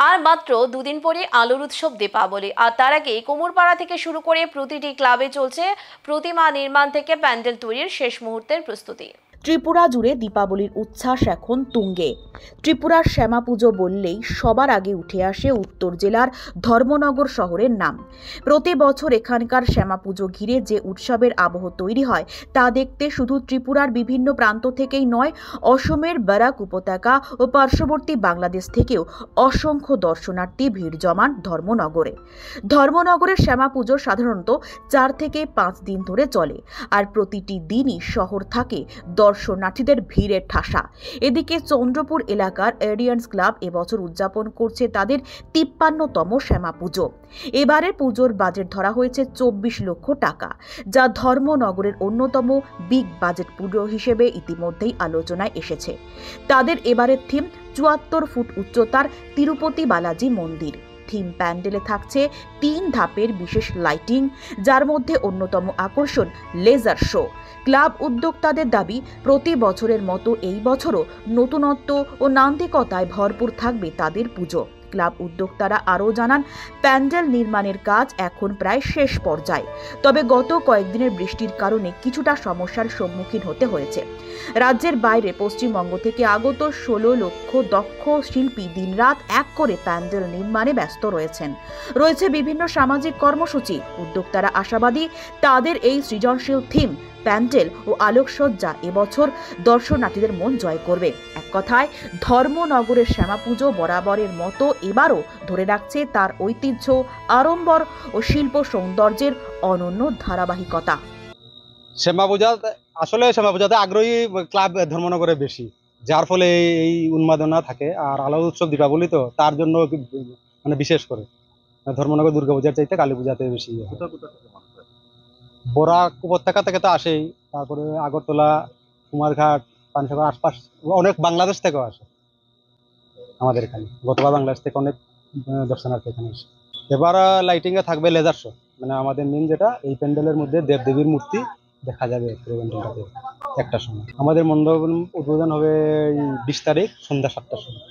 আর মাত্র দুদিন পরে আলোর উৎসব দীপাবলি, আর তার আগে কোমরপাড়া থেকে শুরু করে প্রতিটি ক্লাবে চলছে প্রতিমা নির্মাণ থেকে প্যান্ডেল তৈরির শেষ মুহূর্তের প্রস্তুতি। ত্রিপুরা জুড়ে দীপাবলির উচ্ছ্বাস এখন তুঙ্গে। ত্রিপুরার শ্যামা পুজো বললেই সবার আগে উঠে আসে উত্তর জেলার ধর্মনগর শহরের নাম। প্রতি বছর এখানকার শ্যামা পুজো ঘিরে যে উৎসবের আবহ তৈরি হয় তা দেখতে শুধু ত্রিপুরার বিভিন্ন প্রান্ত থেকেই নয়, অসমের বরাক উপত্যকা ও পার্শ্ববর্তী বাংলাদেশ থেকেও অসংখ্য দর্শনার্থী ভিড় জমান ধর্মনগরে। ধর্মনগরের শ্যামা পুজো সাধারণত 4 থেকে 5 দিন ধরে চলে, আর প্রতিটি দিনই শহর থাকে দর্শনার্থীদের ভিড়ের ঠাসা। এদিকে চন্দ্রপুর এলাকার এরিয়ান্স ক্লাব এবছর উদযাপন করছে তাদের 53তম শ্যামা পুজো। এবারের পুজোর বাজেট ধরা হয়েছে 24 লক্ষ টাকা, যা ধর্মনগরের অন্যতম বিগ বাজেট পুজো হিসেবে ইতিমধ্যেই আলোচনায় এসেছে। তাদের এবারের থিম 74 ফুট উচ্চতার তিরুপতি বালাজি মন্দির। থিম প্যান্ডেলে থাকছে 3 ধাপের বিশেষ লাইটিং, যার মধ্যে অন্যতম আকর্ষণ লেজার শো। ক্লাব উদ্যোক্তাদের দাবি, প্রতি বছরের মতো এই বছরও নতুনত্ব ও নান্দিকতায় ভরপুর থাকবে তাদের পুজো। ক্লাব উদ্যোক্তারা আরও জানান, প্যান্ডেল নির্মাণের কাজ এখন প্রায় শেষ পর্যায়ে, তবে গত কয়েকদিনের বৃষ্টির কারণে কিছুটা সমস্যার সম্মুখীন হতে হয়েছে। রাজ্যের বাইরে পশ্চিমবঙ্গ থেকে আগত 16 লক্ষ দক্ষ শিল্পী দিনরাত এক করে প্যান্ডেল নির্মাণে ব্যস্ত রয়েছে বিভিন্ন সামাজিক কর্মসূচি। উদ্যোক্তারা আশাবাদী, তাদের এই সৃজনশীল থিম, প্যান্ডেল ও আলোকসজ্জা এবছর দর্শনার্থীদের মন জয় করবে। এক কথায়, ধর্মনগরের শ্যামা পুজো বরাবরের মতো এবারও ধরে রাখছে তার ঐতিহ্য, আড়ম্বর ও শিল্প সৌন্দর্যের অনন্য ধারাবাহিকতা। শ্যামা পূজাতে আগ্রহী ক্লাব ধর্মনগরে বেশি, যার ফলে এই উন্মাদনা থাকে। আর আলো উৎসব দীপাবলি তো তার জন্য মানে বিশেষ করে ধর্মনগর দুর্গাপূজার চাইতে কালী পূজাতে বেশি। বরাক উপত্যকা থেকে তো আসেই, তারপরে আগরতলা, কুমারঘাট, পানসাগর আশপাশ অনেক বাংলাদেশ থেকেও আসে আমাদের এখানে। গতবার বাংলাদেশ থেকে অনেক দর্শনার্থী এখানে আসে। এবার লাইটিং এ থাকবে লেজার শো, মানে আমাদের মেন যেটা, এই প্যান্ডেলের মধ্যে দেবদেবীর মূর্তি দেখা যাবে পুরো প্যান্ডেলটাতে একটা সময়। আমাদের মণ্ডপ উদ্বোধন হবে 20 তারিখ সন্ধ্যা 7টার সময়।